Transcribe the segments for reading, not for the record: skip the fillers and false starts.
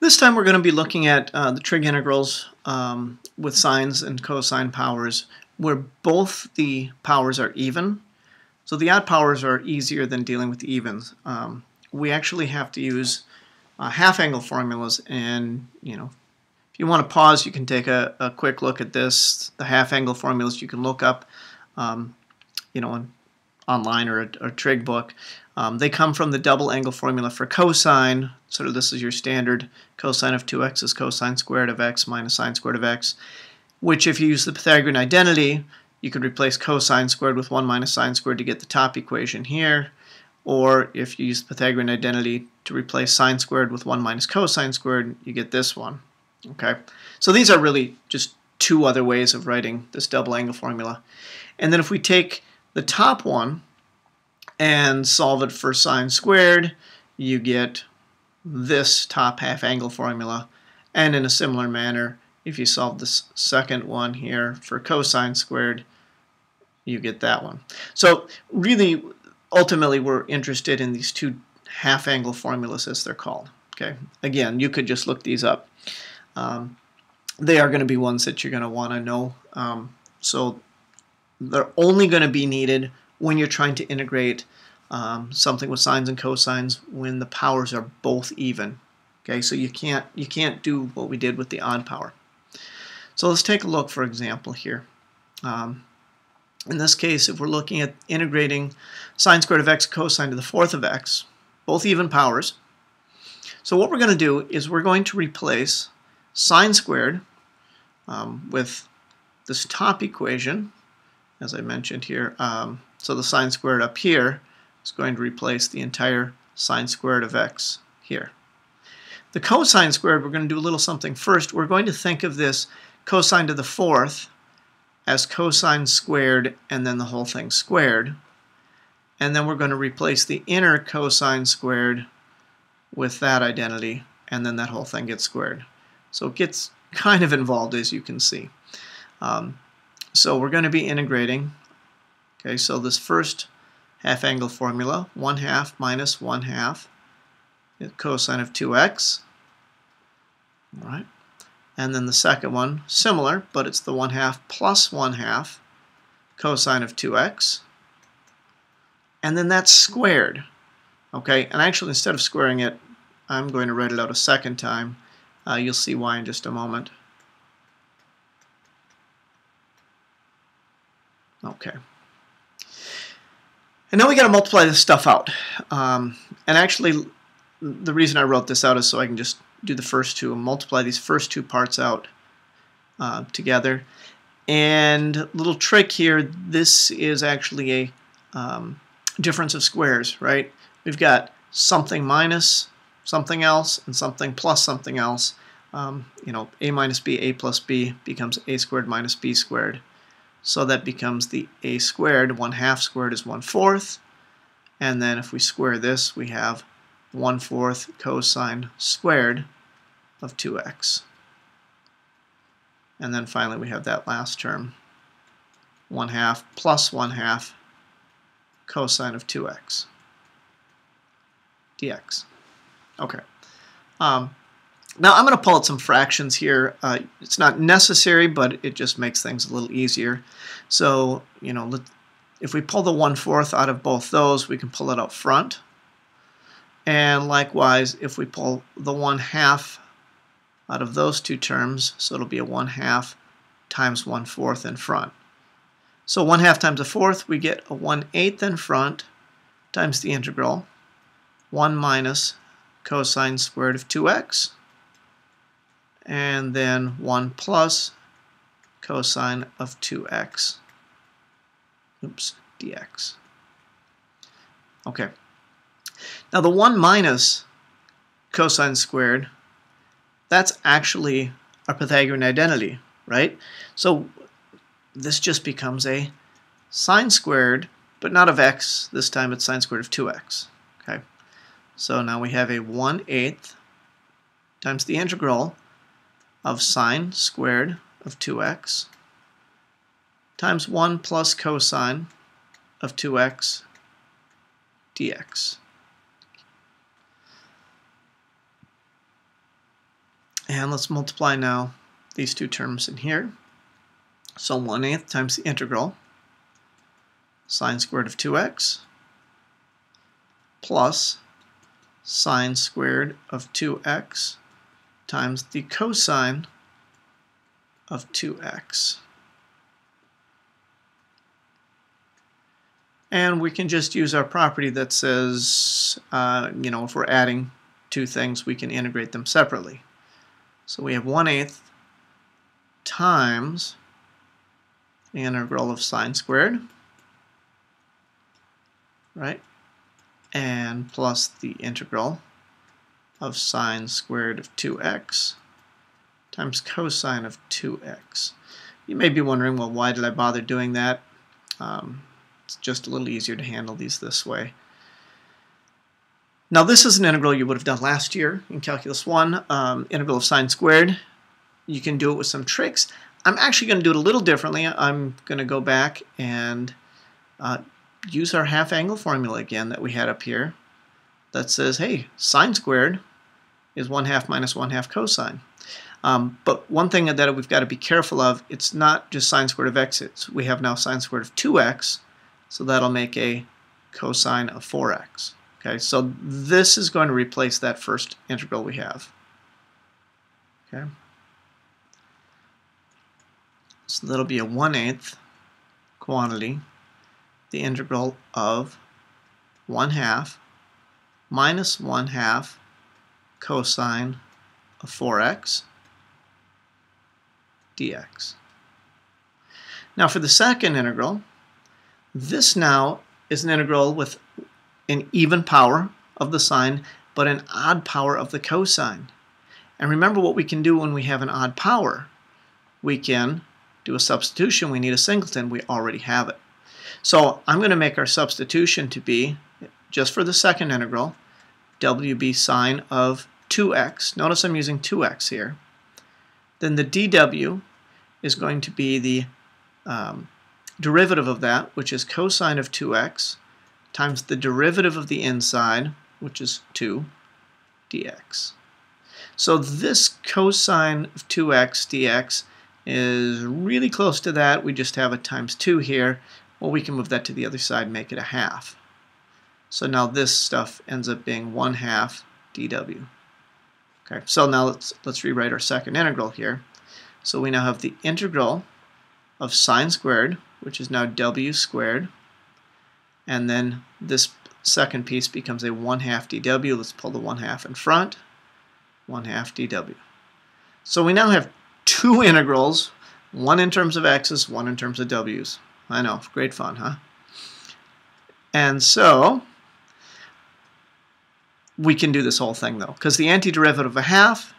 This time we're going to be looking at the trig integrals with sines and cosine powers where both the powers are even. So the odd powers are easier than dealing with the evens. We actually have to use half-angle formulas, and if you want to pause, you can take a quick look at this. The half-angle formulas you can look up online or a trig book. They come from the double angle formula for cosine. So this is your standard cosine of 2x is cosine squared of x minus sine squared of x, which if you use the Pythagorean identity, you could replace cosine squared with 1 minus sine squared to get the top equation here. Or if you use the Pythagorean identity to replace sine squared with 1 minus cosine squared, you get this one. Okay, so these are really just two other ways of writing this double angle formula. And then if we take the top one and solve it for sine squared, you get this top half angle formula. And in a similar manner, if you solve this second one here for cosine squared, you get that one. So really, ultimately, we're interested in these two half angle formulas, as they're called. Okay. Again, you could just look these up. They are going to be ones that you're going to want to know. So they're only going to be needed when you're trying to integrate something with sines and cosines when the powers are both even. Okay, so you can't do what we did with the odd power. So let's take a look, for example, here. In this case, if we're looking at integrating sine squared of x cosine to the fourth of x, both even powers. So what we're going to do is we're going to replace sine squared with this top equation, as I mentioned here. So the sine squared up here is going to replace the entire sine squared of x here. The cosine squared, we're going to do a little something first. We're going to think of this cosine to the fourth as cosine squared and then the whole thing squared. And then we're going to replace the inner cosine squared with that identity, and then that whole thing gets squared. So it gets kind of involved, as you can see. So we're going to be integrating. Okay, so this first half angle formula, 1/2 minus 1/2 cosine of 2x. All right. And then the second one, similar, but it's the 1/2 plus 1/2 cosine of 2x. And then that's squared. Okay, and actually instead of squaring it, I'm going to write it out a second time. You'll see why in just a moment. Okay. And now we got to multiply this stuff out. And actually, the reason I wrote this out is so I can just do the first two and multiply these first two parts out together. And little trick here, this is actually a difference of squares, right? We've got something minus something else and something plus something else. A minus b, a plus b becomes a squared minus b squared. So that becomes the a squared. 1/2 squared is 1/4. And then if we square this, we have 1/4 cosine squared of 2x. And then finally we have that last term, 1/2 plus 1/2 cosine of 2x dx. Okay. Now I'm going to pull out some fractions here. It's not necessary, but it just makes things a little easier. So, if we pull the 1/4 out of both those, we can pull it out front. And likewise, if we pull the 1/2 out of those two terms, so it'll be a 1/2 times 1/4 in front. So 1/2 times a fourth, we get a 1/8 in front times the integral 1 minus cosine squared of 2x, and then 1 plus cosine of 2x, dx. Okay. Now the 1 minus cosine squared, that's actually our Pythagorean identity, right? So this just becomes a sine squared, but not of x. This time it's sine squared of 2x. Okay. So now we have a 1/8 times the integral of sine squared of 2x times 1 plus cosine of 2x dx. And let's multiply now these two terms in here. So 1/8 times the integral sine squared of 2x plus sine squared of 2x times the cosine of 2x. And we can just use our property that says, if we're adding two things, we can integrate them separately. So we have 1/8 times the integral of sine squared, right? And plus the integral of sine squared of 2x times cosine of 2x. You may be wondering, well, why did I bother doing that? It's just a little easier to handle these this way. Now this is an integral you would have done last year in Calculus 1, integral of sine squared. You can do it with some tricks. I'm actually going to do it a little differently. I'm going to go back and use our half angle formula again that we had up here that says, hey, sine squared is 1/2 minus 1/2 cosine. But one thing that we've got to be careful of, it's not just sine squared of x. We have now sine squared of 2x, so that'll make a cosine of 4x. Okay, so this is going to replace that first integral we have. Okay, so that'll be a 1/8 quantity, the integral of 1/2 minus 1/2 cosine of 4x dx. Now for the second integral, this now is an integral with an even power of the sine, but an odd power of the cosine. And remember what we can do when we have an odd power. We can do a substitution. We need a singleton. We already have it. So I'm going to make our substitution to be, just for the second integral, WB sine of 2x. Notice I'm using 2x here. Then the dw is going to be the derivative of that, which is cosine of 2x, times the derivative of the inside, which is 2 dx. So this cosine of 2x dx is really close to that. We just have a times 2 here. Well, we can move that to the other side and make it a half. So now this stuff ends up being 1/2 dw. Okay, so now let's rewrite our second integral here. So we now have the integral of sine squared, which is now w squared, and then this second piece becomes a 1/2 dw. Let's pull the 1/2 in front, 1/2 dw. So we now have two integrals, one in terms of x's, one in terms of w's. I know, great fun, huh? And so we can do this whole thing though, because the antiderivative of a half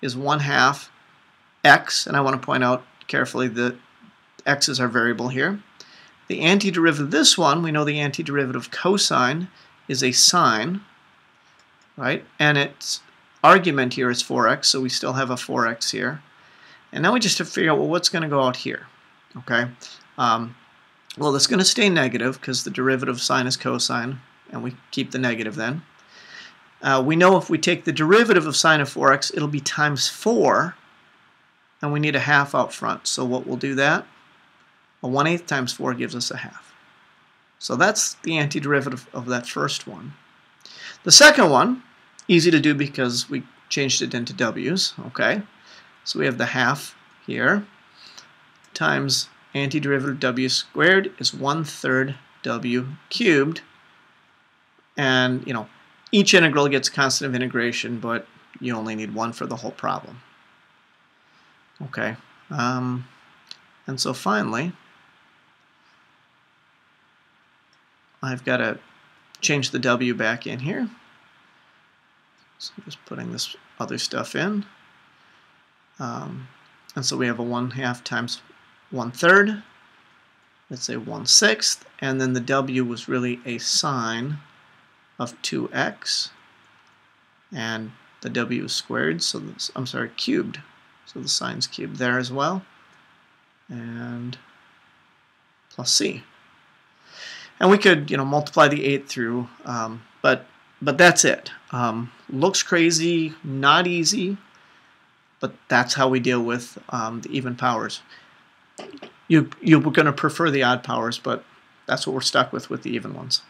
is 1/2 x, and I want to point out carefully that x's are variable here. The antiderivative of this one, we know the antiderivative of cosine is a sine, right? And its argument here is 4x, so we still have a 4x here. And now we just have to figure out, well, what's going to go out here? Okay. Well, it's going to stay negative because the derivative of sine is cosine, and we keep the negative then. We know if we take the derivative of sine of 4x, it'll be times 4, and we need a half out front. So what we'll do that? A 1/8 times 4 gives us a half. So that's the antiderivative of that first one. The second one, easy to do because we changed it into w's. Okay, so we have the half here times antiderivative of w squared is 1/3 w cubed, and each integral gets constant of integration, but you only need one for the whole problem. Okay, and so finally, I've got to change the w back in here. So I'm just putting this other stuff in. And so we have a 1/2 times 1/3. Let's say 1/6. And then the w was really a sine of 2x. And the w is squared, so this, I'm sorry, cubed. So the sine's cubed there as well. And plus c. And we could, multiply the 8 through, but that's it. Looks crazy, not easy. but that's how we deal with the even powers. You're going to prefer the odd powers, but that's what we're stuck with the even ones.